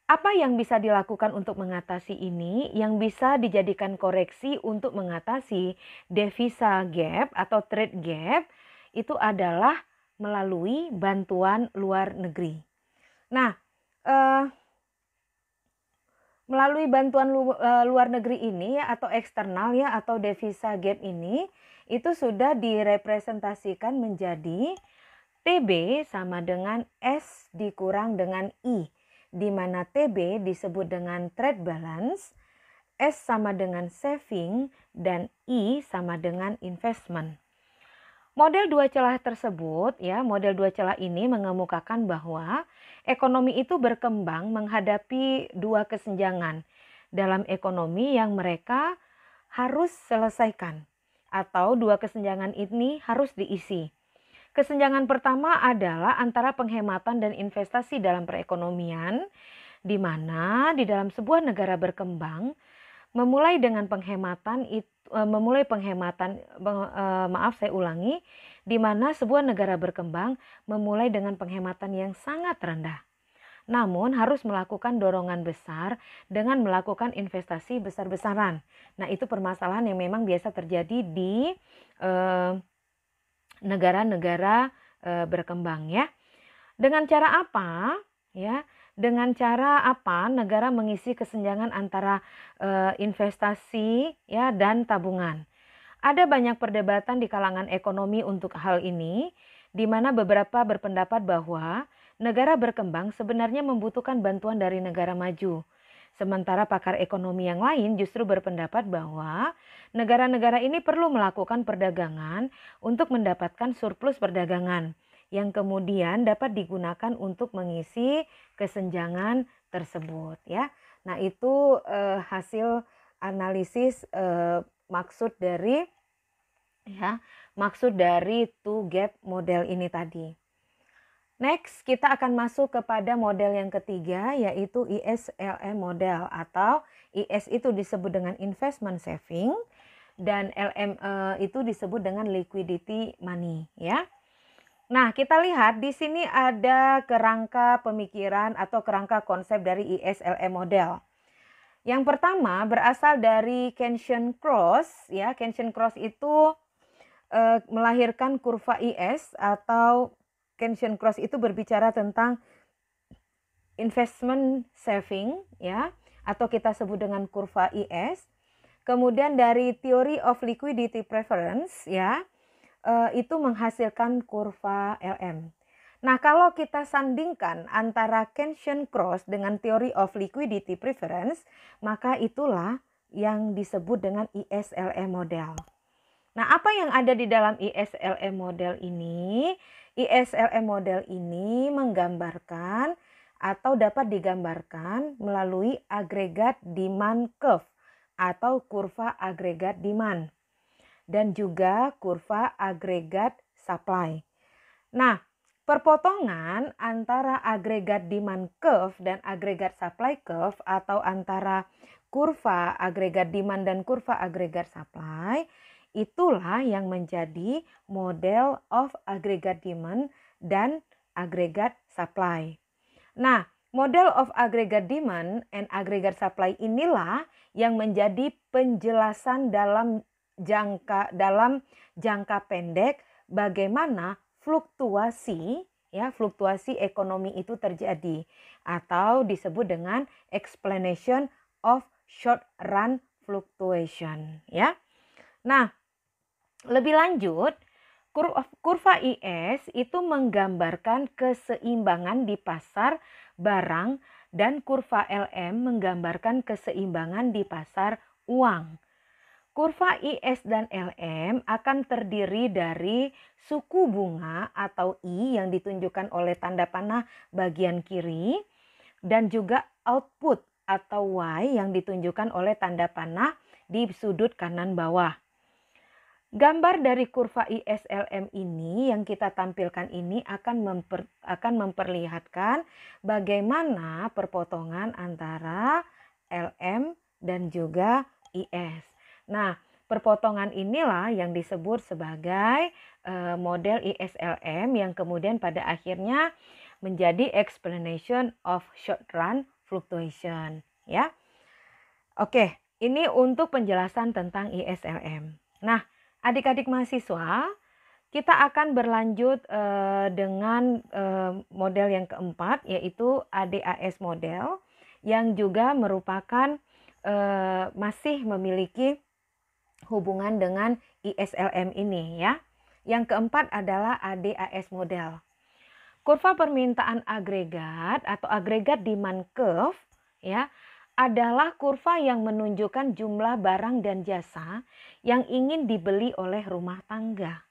Apa yang bisa dilakukan untuk mengatasi ini? Yang bisa dijadikan koreksi untuk mengatasi devisa gap atau trade gap itu adalah melalui bantuan luar negeri. Nah, Melalui bantuan luar negeri ini ya, atau eksternal ya, atau devisa gap ini, itu sudah direpresentasikan menjadi TB sama dengan S dikurang dengan I, di mana TB disebut dengan trade balance, S sama dengan saving, dan I sama dengan investment. Model dua celah tersebut ya, model dua celah ini mengemukakan bahwa ekonomi itu berkembang menghadapi dua kesenjangan dalam ekonomi yang mereka harus selesaikan, atau dua kesenjangan ini harus diisi. Kesenjangan pertama adalah antara penghematan dan investasi dalam perekonomian, di mana di dalam sebuah negara berkembang memulai dengan penghematan di mana sebuah negara berkembang memulai dengan penghematan yang sangat rendah. Namun harus melakukan dorongan besar dengan melakukan investasi besar-besaran. Nah, itu permasalahan yang memang biasa terjadi di negara-negara berkembang ya. Dengan cara apa? Ya, dengan cara apa negara mengisi kesenjangan antara investasi ya dan tabungan. Ada banyak perdebatan di kalangan ekonomi untuk hal ini, di mana beberapa berpendapat bahwa negara berkembang sebenarnya membutuhkan bantuan dari negara maju. Sementara pakar ekonomi yang lain justru berpendapat bahwa negara-negara ini perlu melakukan perdagangan untuk mendapatkan surplus perdagangan yang kemudian dapat digunakan untuk mengisi kesenjangan tersebut ya. Nah, itu hasil analisis maksud dari two gap model ini tadi. Next, kita akan masuk kepada model yang ketiga, yaitu ISLM model, atau IS itu disebut dengan investment saving dan LM itu disebut dengan liquidity money ya. Nah, kita lihat di sini ada kerangka pemikiran atau kerangka konsep dari ISLM model. Yang pertama berasal dari Kensian-Cross ya. Kensian-Cross itu melahirkan kurva IS, atau Kensian-Cross itu berbicara tentang investment saving ya, atau kita sebut dengan kurva IS. Kemudian dari theory of liquidity preference ya, itu menghasilkan kurva LM. Nah, kalau kita sandingkan antara Kensian-Cross dengan theory of liquidity preference, maka itulah yang disebut dengan ISLM model. Nah, apa yang ada di dalam ISLM model ini? ISLM model ini menggambarkan atau dapat digambarkan melalui agregat demand curve atau kurva agregat demand dan juga kurva agregat supply. Nah, perpotongan antara agregat demand curve dan agregat supply curve, atau antara kurva agregat demand dan kurva agregat supply, itulah yang menjadi model of agregat demand dan agregat supply. Nah, model of agregat demand and agregat supply inilah yang menjadi penjelasan dalam jangka pendek bagaimana fluktuasi ekonomi itu terjadi, atau disebut dengan explanation of short run fluctuation ya. Nah, lebih lanjut, kurva IS itu menggambarkan keseimbangan di pasar barang dan kurva LM menggambarkan keseimbangan di pasar uang. Kurva IS dan LM akan terdiri dari suku bunga atau I yang ditunjukkan oleh tanda panah bagian kiri, dan juga output atau Y yang ditunjukkan oleh tanda panah di sudut kanan bawah. Gambar dari kurva ISLM ini yang kita tampilkan ini akan memperlihatkan bagaimana perpotongan antara LM dan juga IS. Nah, perpotongan inilah yang disebut sebagai model ISLM yang kemudian pada akhirnya menjadi explanation of short run fluctuation ya. Oke, ini untuk penjelasan tentang ISLM. Nah, adik-adik mahasiswa, kita akan berlanjut dengan model yang keempat, yaitu ADAS model, yang juga merupakan masih memiliki hubungan dengan ISLM ini ya. Yang keempat adalah ADAS model. Kurva permintaan agregat atau agregat demand curve ya adalah kurva yang menunjukkan jumlah barang dan jasa yang ingin dibeli oleh rumah tangga,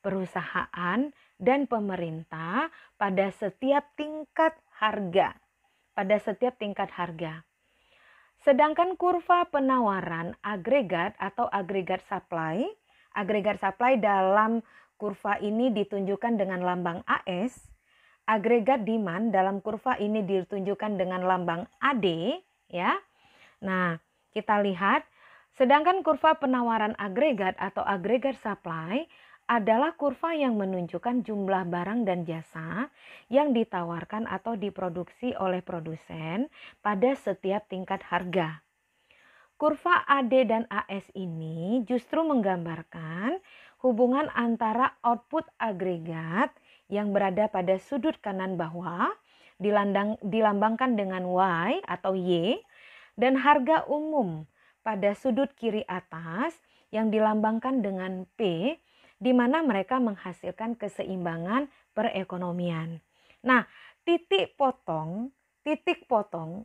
perusahaan, dan pemerintah pada setiap tingkat harga. Sedangkan kurva penawaran agregat atau agregat supply dalam kurva ini ditunjukkan dengan lambang AS, agregat demand dalam kurva ini ditunjukkan dengan lambang AD ya. Nah, kita lihat sedangkan kurva penawaran agregat atau agregat supply adalah kurva yang menunjukkan jumlah barang dan jasa yang ditawarkan atau diproduksi oleh produsen pada setiap tingkat harga. Kurva AD dan AS ini justru menggambarkan hubungan antara output agregat yang berada pada sudut kanan bawah dilambangkan dengan Y atau Y dan harga umum pada sudut kiri atas yang dilambangkan dengan P, di mana mereka menghasilkan keseimbangan perekonomian. Nah, titik potong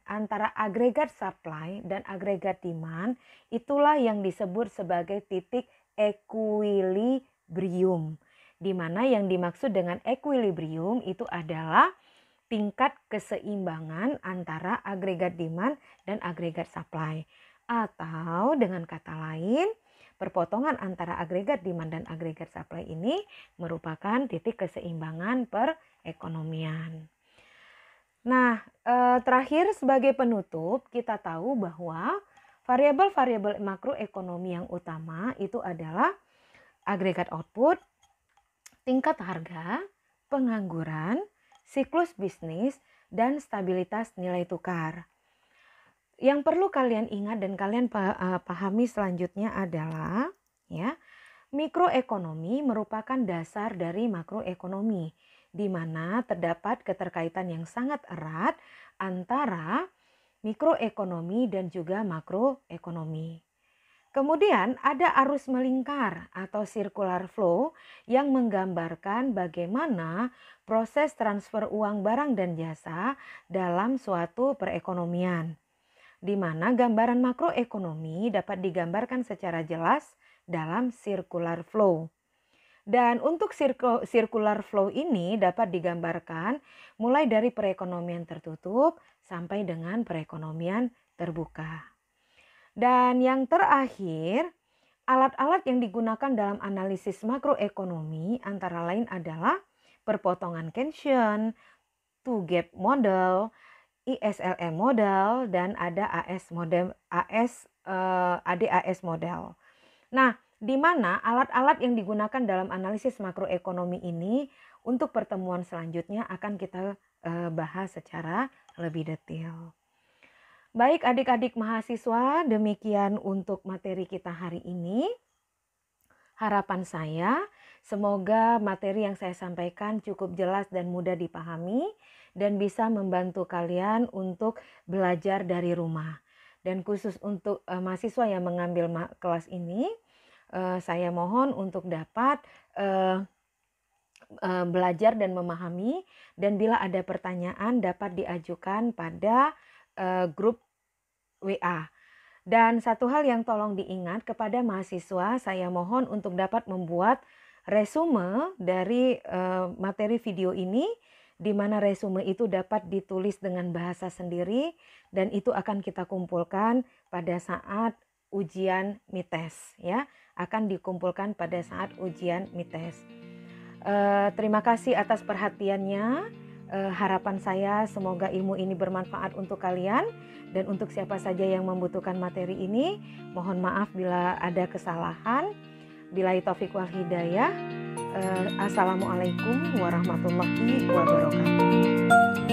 antara agregat supply dan agregat demand itulah yang disebut sebagai titik equilibrium. Di mana yang dimaksud dengan equilibrium itu adalah tingkat keseimbangan antara agregat demand dan agregat supply. Atau dengan kata lain, perpotongan antara agregat demand dan agregat supply ini merupakan titik keseimbangan perekonomian. Nah, terakhir sebagai penutup kita tahu bahwa variabel-variabel makroekonomi yang utama itu adalah agregat output, tingkat harga, pengangguran, siklus bisnis, dan stabilitas nilai tukar. Yang perlu kalian ingat dan kalian pahami selanjutnya adalah ya, mikroekonomi merupakan dasar dari makroekonomi, di mana terdapat keterkaitan yang sangat erat antara mikroekonomi dan juga makroekonomi. Kemudian ada arus melingkar atau circular flow yang menggambarkan bagaimana proses transfer uang barang dan jasa dalam suatu perekonomian, di mana gambaran makroekonomi dapat digambarkan secara jelas dalam circular flow. Dan untuk circular flow ini dapat digambarkan mulai dari perekonomian tertutup sampai dengan perekonomian terbuka. Dan yang terakhir, alat-alat yang digunakan dalam analisis makroekonomi antara lain adalah perpotongan Keynesian, two gap model, ISLM model, dan ada ADAS model. Nah, di mana alat-alat yang digunakan dalam analisis makroekonomi ini untuk pertemuan selanjutnya akan kita bahas secara lebih detail. Baik adik-adik mahasiswa, demikian untuk materi kita hari ini. Harapan saya semoga materi yang saya sampaikan cukup jelas dan mudah dipahami dan bisa membantu kalian untuk belajar dari rumah. Dan khusus untuk mahasiswa yang mengambil kelas ini, saya mohon untuk dapat belajar dan memahami, dan bila ada pertanyaan dapat diajukan pada grup WA. Dan satu hal yang tolong diingat kepada mahasiswa, saya mohon untuk dapat membuat resume dari materi video ini, di mana resume itu dapat ditulis dengan bahasa sendiri dan itu akan kita kumpulkan pada saat ujian MITES ya, akan dikumpulkan pada saat ujian MITES. Terima kasih atas perhatiannya. Harapan saya semoga ilmu ini bermanfaat untuk kalian, dan untuk siapa saja yang membutuhkan materi ini, mohon maaf bila ada kesalahan. Billahi taufiq wal hidayah. Assalamualaikum warahmatullahi wabarakatuh.